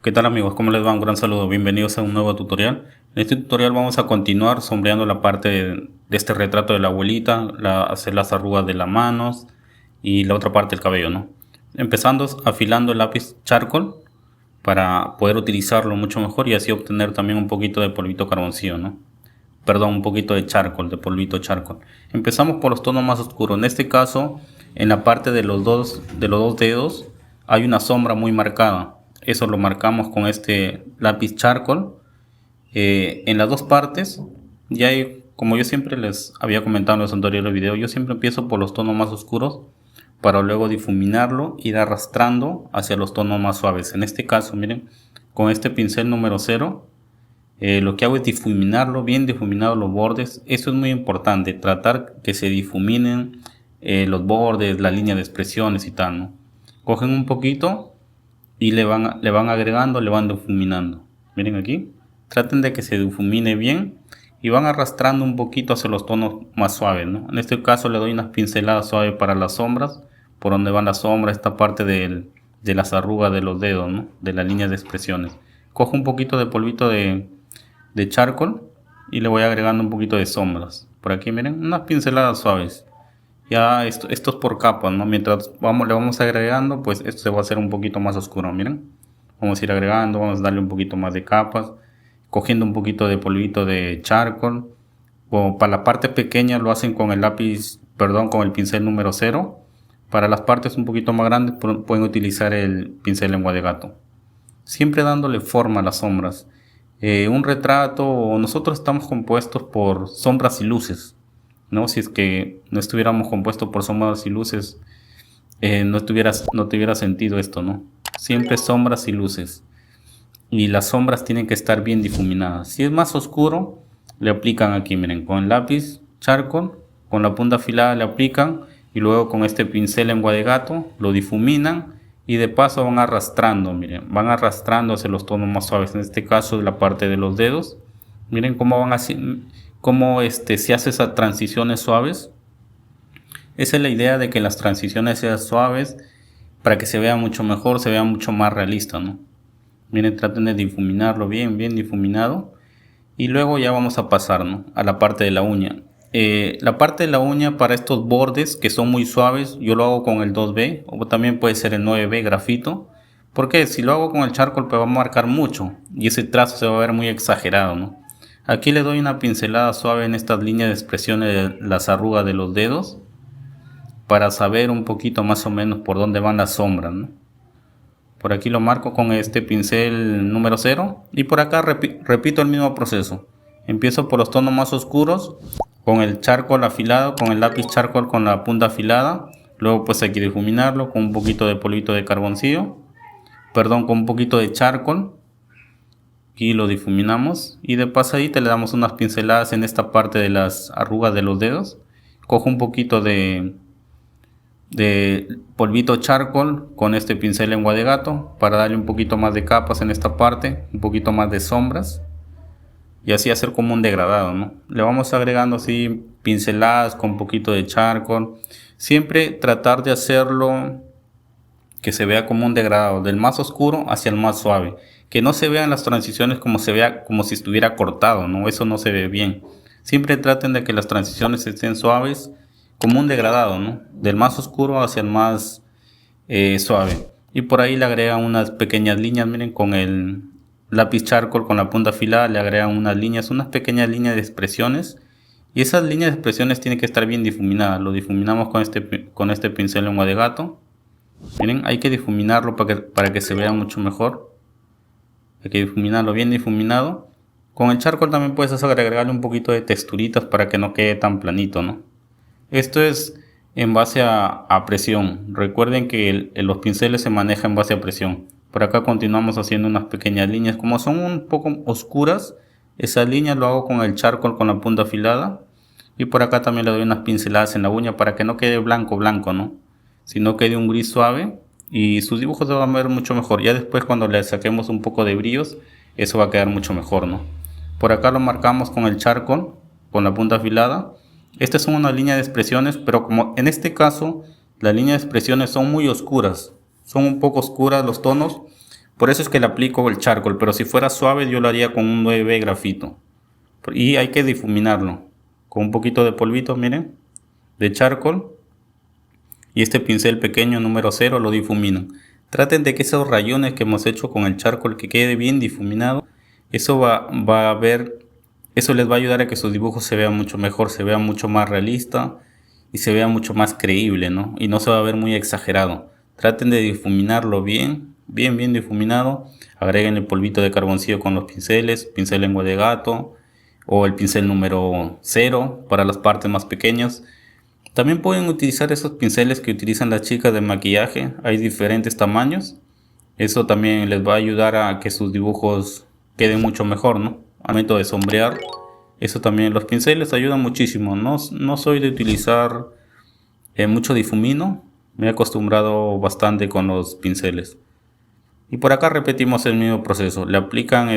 ¿Qué tal amigos? ¿Cómo les va? Un gran saludo. Bienvenidos a un nuevo tutorial. En este tutorial vamos a continuar sombreando la parte de este retrato de la abuelita, hacer las arrugas de las manos y la otra parte del cabello, ¿no? Empezando afilando el lápiz charcoal para poder utilizarlo mucho mejor y así obtener también un poquito de polvito carboncillo, ¿no? Perdón, un poquito de charcoal, de polvito charcoal. Empezamos por los tonos más oscuros. En este caso, en la parte de los dos dedos hay una sombra muy marcada. Eso lo marcamos con este lápiz charcoal. En las dos partes, ya hay, como yo siempre les había comentado en los anteriores videos, yo siempre empiezo por los tonos más oscuros para luego difuminarlo, ir arrastrando hacia los tonos más suaves. En este caso, miren, con este pincel número 0, lo que hago es difuminarlo, bien difuminados los bordes. Eso es muy importante, tratar que se difuminen los bordes, la línea de expresiones y tal, ¿no? Cogen un poquito y le van agregando, le van difuminando. Miren aquí, traten de que se difumine bien y van arrastrando un poquito hacia los tonos más suaves, ¿no? En este caso le doy unas pinceladas suaves para las sombras, por donde van las sombras, esta parte de las arrugas de los dedos, ¿no? De las líneas de expresiones. Cojo un poquito de polvito de charcoal y le voy agregando un poquito de sombras. Por aquí miren, unas pinceladas suaves. Ya esto es por capas, ¿no? Mientras le vamos agregando, pues esto se va a hacer un poquito más oscuro, miren. Vamos a ir agregando, vamos a darle un poquito más de capas, cogiendo un poquito de polvito de charcoal. O para la parte pequeña lo hacen con el lápiz, perdón, con el pincel número 0. Para las partes un poquito más grandes pueden utilizar el pincel lengua de gato. Siempre dándole forma a las sombras. Un retrato, nosotros estamos compuestos por sombras y luces, ¿no? Si es que no estuviéramos compuestos por sombras y luces, no tuviera sentido esto, ¿no? Siempre sombras y luces. Y las sombras tienen que estar bien difuminadas. Si es más oscuro, le aplican aquí, miren, con el lápiz charcoal, con la punta afilada le aplican y luego con este pincel lengua de gato lo difuminan. Y de paso van arrastrando, miren, van arrastrando hacia los tonos más suaves. En este caso de la parte de los dedos. Miren cómo van así, cómo se hace esas transiciones suaves. Esa es la idea, de que las transiciones sean suaves para que se vea mucho mejor, se vea mucho más realista, ¿no? Miren, traten de difuminarlo bien, bien difuminado. Y luego ya vamos a pasar, ¿no?, a la parte de la uña. La parte de la uña para estos bordes que son muy suaves, yo lo hago con el 2B o también puede ser el 9B grafito. Porque si lo hago con el charcoal pues va a marcar mucho y ese trazo se va a ver muy exagerado, ¿no? Aquí le doy una pincelada suave en estas líneas de expresiones de las arrugas de los dedos para saber un poquito más o menos por dónde van las sombras, ¿no? Por aquí lo marco con este pincel número 0 y por acá repito el mismo proceso. Empiezo por los tonos más oscuros con el charcoal afilado, con el lápiz charcoal con la punta afilada. Luego pues hay que difuminarlo con un poquito de polvito de carboncillo, perdón, con un poquito de charcoal, y lo difuminamos. Y de pasadita le damos unas pinceladas en esta parte de las arrugas de los dedos. Cojo un poquito de polvito charcoal con este pincel lengua de gato para darle un poquito más de capas en esta parte, un poquito más de sombras. Y así hacer como un degradado, ¿no? Le vamos agregando así pinceladas con un poquito de charcoal. Siempre tratar de hacerlo que se vea como un degradado, del más oscuro hacia el más suave. Que no se vean las transiciones como se vea como si estuviera cortado, ¿no? Eso no se ve bien. Siempre traten de que las transiciones estén suaves, como un degradado, ¿no? Del más oscuro hacia el más suave. Y por ahí le agregan unas pequeñas líneas, miren, con el lápiz charcoal con la punta afilada le agregan unas líneas, unas pequeñas líneas de expresiones. Y esas líneas de expresiones tienen que estar bien difuminadas. Lo difuminamos con este pincel lengua de gato. Miren, hay que difuminarlo para que se vea mucho mejor. Hay que difuminarlo bien difuminado. Con el charcoal también puedes agregarle un poquito de texturitas para que no quede tan planito, ¿no? Esto es en base a presión. Recuerden que los pinceles se manejan en base a presión. Por acá continuamos haciendo unas pequeñas líneas. Como son un poco oscuras, esas líneas lo hago con el charcoal con la punta afilada. Y por acá también le doy unas pinceladas en la uña para que no quede blanco, ¿no? Sino quede un gris suave y sus dibujos se van a ver mucho mejor. Ya después cuando le saquemos un poco de brillos, eso va a quedar mucho mejor, ¿no? Por acá lo marcamos con el charcoal, con la punta afilada. Estas son una línea de expresiones, pero como en este caso las líneas de expresiones son muy oscuras, son un poco oscuras los tonos, Por eso es que le aplico el charcoal, pero si fuera suave yo lo haría con un 9B grafito. Y hay que difuminarlo con un poquito de polvito, miren, de charcoal. Y este pincel pequeño número 0 lo difuminan. Traten de que esos rayones que hemos hecho con el charcoal que quede bien difuminado. Eso eso les va a ayudar a que su dibujo se vea mucho mejor, se vea mucho más realista y se vea mucho más creíble, ¿no? Y no se va a ver muy exagerado. Traten de difuminarlo bien difuminado. Agreguen el polvito de carboncillo con los pinceles, pincel lengua de gato o el pincel número 0 para las partes más pequeñas. También pueden utilizar esos pinceles que utilizan las chicas de maquillaje. Hay diferentes tamaños. Eso también les va a ayudar a que sus dibujos queden mucho mejor, ¿no? Al momento de sombrear, eso también, los pinceles ayudan muchísimo. No soy de utilizar mucho difumino. Me he acostumbrado bastante con los pinceles. Y por acá repetimos el mismo proceso. Le aplican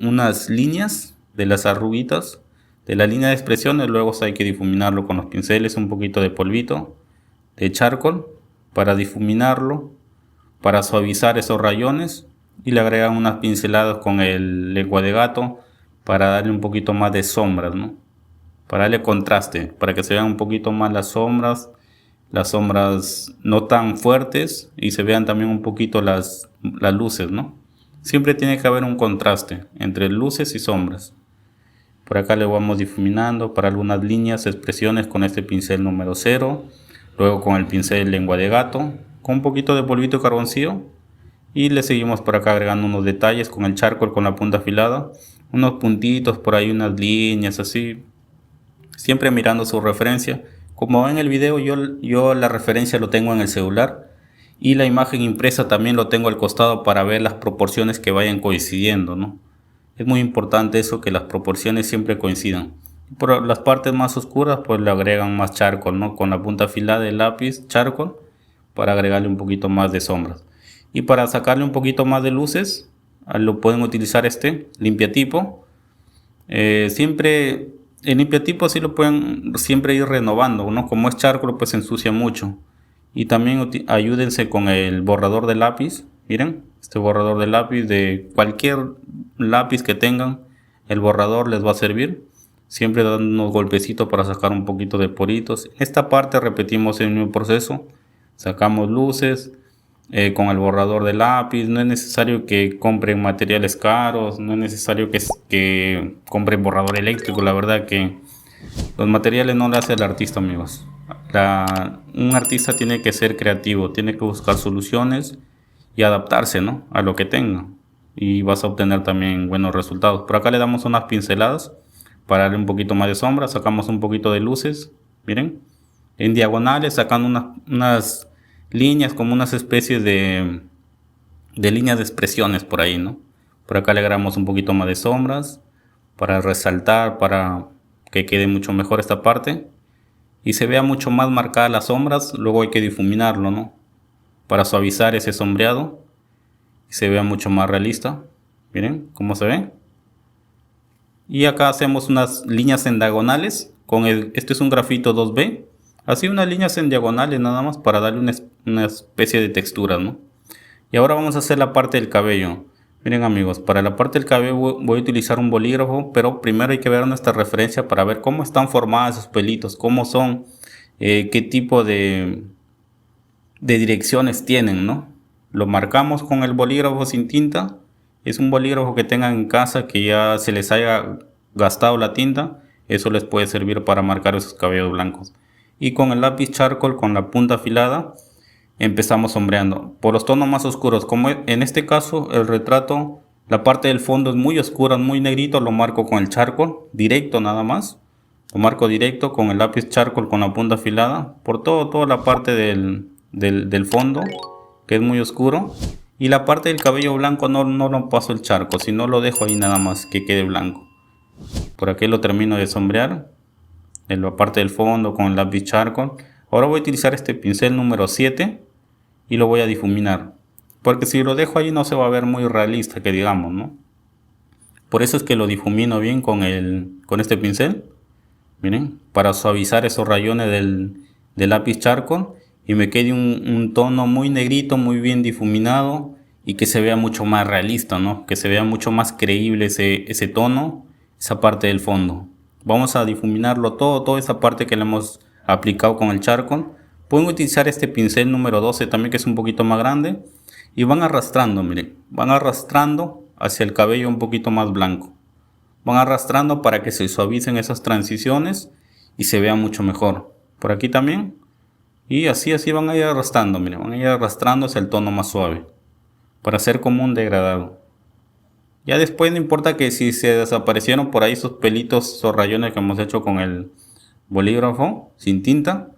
unas líneas de las arruguitas de la línea de expresiones. Luego hay que difuminarlo con los pinceles, un poquito de polvito de charcoal para difuminarlo, para suavizar esos rayones. Y le agregan unas pinceladas con el lengua de gato para darle un poquito más de sombras, ¿no? Para darle contraste, para que se vean un poquito más las sombras no tan fuertes y se vean también un poquito las luces, ¿no? Siempre tiene que haber un contraste entre luces y sombras. Por acá le vamos difuminando para algunas líneas, expresiones con este pincel número 0. Luego con el pincel lengua de gato, con un poquito de polvito de carboncillo. Y le seguimos por acá agregando unos detalles con el charcoal con la punta afilada. Unos puntitos por ahí, unas líneas así. Siempre mirando su referencia. Como ven en el video, yo la referencia lo tengo en el celular. Y la imagen impresa también lo tengo al costado para ver las proporciones que vayan coincidiendo, ¿no? Es muy importante eso, que las proporciones siempre coincidan. Por las partes más oscuras pues le agregan más charcoal, ¿no? Con la punta afilada del lápiz charcoal para agregarle un poquito más de sombras. Y para sacarle un poquito más de luces, lo pueden utilizar limpiatipo. Siempre el limpiatipo así lo pueden siempre ir renovando, ¿no? Como es charcoal pues se ensucia mucho. Y también ayúdense con el borrador de lápiz. Miren, este borrador de lápiz, de cualquier lápiz que tengan, el borrador les va a servir. Siempre dando unos golpecitos para sacar un poquito de poritos. Esta parte repetimos el mismo proceso. Sacamos luces con el borrador de lápiz. No es necesario que compren materiales caros. No es necesario que compren borrador eléctrico. La verdad que los materiales no le hace el artista, amigos. Un artista tiene que ser creativo, tiene que buscar soluciones y adaptarse, ¿no? A lo que tenga. Y vas a obtener también buenos resultados. Por acá le damos unas pinceladas para darle un poquito más de sombra. Sacamos un poquito de luces, miren, en diagonales, sacando unas líneas, como unas especies de líneas de expresiones por ahí, ¿no? Por acá le agregamos un poquito más de sombras para resaltar, para que quede mucho mejor esta parte y se vea mucho más marcadas las sombras. Luego hay que difuminarlo, ¿no? Para suavizar ese sombreado y se vea mucho más realista. Miren cómo se ve. Y acá hacemos unas líneas en diagonales con este es un grafito 2B, así unas líneas en diagonales nada más para darle una especie de textura, ¿no? Y ahora vamos a hacer la parte del cabello. Miren, amigos, para la parte del cabello voy a utilizar un bolígrafo, pero primero hay que ver nuestra referencia para ver cómo están formadas esos pelitos, cómo son, qué tipo de direcciones tienen, ¿no? Lo marcamos con el bolígrafo sin tinta. Es un bolígrafo que tengan en casa que ya se les haya gastado la tinta. Eso les puede servir para marcar esos cabellos blancos. Y con el lápiz charcoal con la punta afilada empezamos sombreando por los tonos más oscuros. Como en este caso el retrato, la parte del fondo es muy oscura, muy negrito, lo marco con el charcoal directo nada más. Lo marco directo con el lápiz charcoal con la punta afilada por toda la parte del fondo, que es muy oscuro. Y la parte del cabello blanco no lo paso el charco, sino lo dejo ahí nada más que quede blanco. Por aquí lo termino de sombrear en la parte del fondo con el lápiz charcoal. Ahora voy a utilizar este pincel número 7 y lo voy a difuminar, porque si lo dejo ahí no se va a ver muy realista, que digamos, ¿no? Por eso es que lo difumino bien con este pincel. Miren, para suavizar esos rayones del lápiz charcoal y me quede un tono muy negrito, muy bien difuminado y que se vea mucho más realista, ¿no? Que se vea mucho más creíble ese tono, esa parte del fondo. Vamos a difuminarlo todo, toda esa parte que le hemos aplicado con el charcoal. Pueden utilizar este pincel número 12 también, que es un poquito más grande, y van arrastrando, miren, van arrastrando hacia el cabello un poquito más blanco. Van arrastrando para que se suavicen esas transiciones y se vea mucho mejor. Por aquí también. Y así van a ir arrastrando, miren, van a ir arrastrando hacia el tono más suave, para hacer como un degradado. Ya después no importa que si se desaparecieron por ahí esos pelitos, esos rayones que hemos hecho con el bolígrafo sin tinta,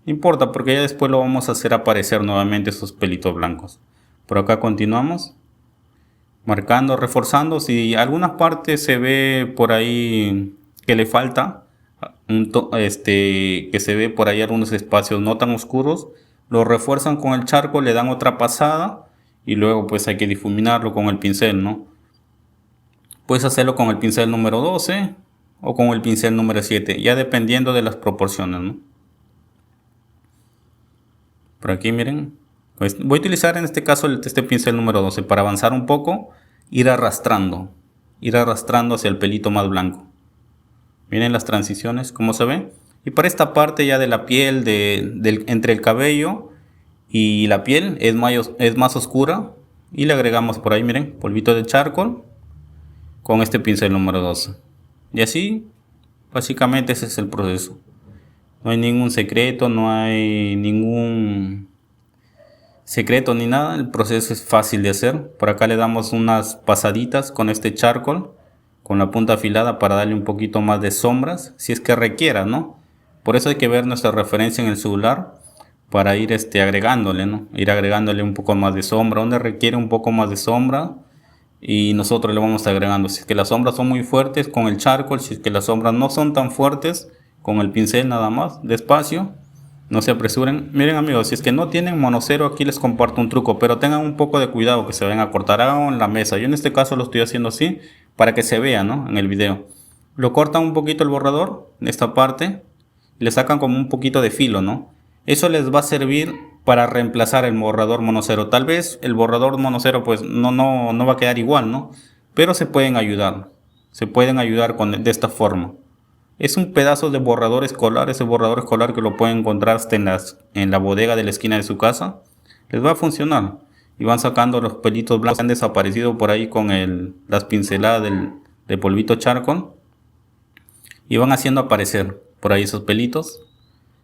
no importa, porque ya después lo vamos a hacer aparecer nuevamente esos pelitos blancos. Por acá continuamos marcando, reforzando. Si alguna parte se ve por ahí que le falta, que se ve por ahí algunos espacios no tan oscuros, lo refuerzan con el charcoal, le dan otra pasada y luego pues hay que difuminarlo con el pincel, ¿no? Puedes hacerlo con el pincel número 12 o con el pincel número 7, ya dependiendo de las proporciones, ¿no? Por aquí miren, pues voy a utilizar en este caso este pincel número 12 para avanzar un poco, ir arrastrando hacia el pelito más blanco. Miren las transiciones, cómo se ven. Y para esta parte ya de la piel, entre el cabello y la piel, es más oscura. Y le agregamos por ahí, miren, polvito de charcoal con este pincel número 12. Y así, básicamente ese es el proceso. No hay ningún secreto, no hay ningún secreto ni nada. El proceso es fácil de hacer. Por acá le damos unas pasaditas con este charcoal, con la punta afilada, para darle un poquito más de sombras, si es que requiera, ¿no? Por eso hay que ver nuestra referencia en el celular para ir agregándole, ¿no? Ir agregándole un poco más de sombra, donde requiere un poco más de sombra, y nosotros le vamos agregando. Si es que las sombras son muy fuertes, con el charcoal. Si es que las sombras no son tan fuertes, con el pincel nada más, despacio, no se apresuren. Miren amigos, si es que no tienen monocero, aquí les comparto un truco, pero tengan un poco de cuidado que se vayan a cortar algo en la mesa. Yo en este caso lo estoy haciendo así para que se vea, ¿no? En el video. Lo cortan un poquito el borrador, en esta parte, y le sacan como un poquito de filo, ¿no? Eso les va a servir para reemplazar el borrador monocero. Tal vez el borrador monocero pues no va a quedar igual, ¿no? Pero se pueden ayudar. Se pueden ayudar de esta forma. Es un pedazo de borrador escolar, ese borrador escolar que lo pueden encontrar hasta en la bodega de la esquina de su casa. Les va a funcionar. Y van sacando los pelitos blancos que han desaparecido por ahí con las pinceladas de polvito charcoal. Y van haciendo aparecer por ahí esos pelitos.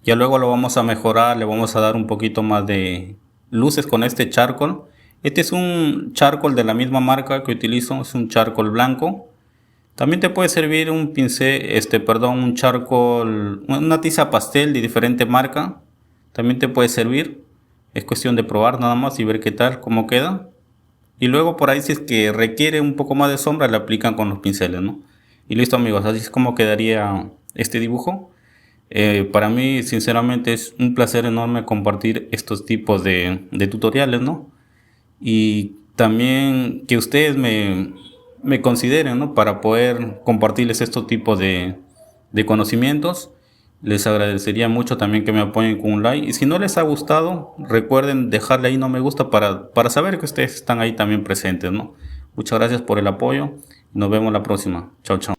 Ya luego lo vamos a mejorar, le vamos a dar un poquito más de luces con este charcoal. Este es un charcoal de la misma marca que utilizo, es un charcoal blanco. También te puede servir un pincel, un charcoal, una tiza pastel de diferente marca. También te puede servir. Es cuestión de probar nada más y ver qué tal, cómo queda. Y luego por ahí, si es que requiere un poco más de sombra, le aplican con los pinceles, ¿no? Y listo amigos, así es como quedaría este dibujo. Para mí sinceramente es un placer enorme compartir estos tipos de tutoriales, ¿no? Y también que ustedes me consideren, ¿no? Para poder compartirles estos tipos de conocimientos. Les agradecería mucho también que me apoyen con un like. Y si no les ha gustado, recuerden dejarle ahí no me gusta para saber que ustedes están ahí también presentes, ¿no? Muchas gracias por el apoyo. Nos vemos la próxima. Chao, chao.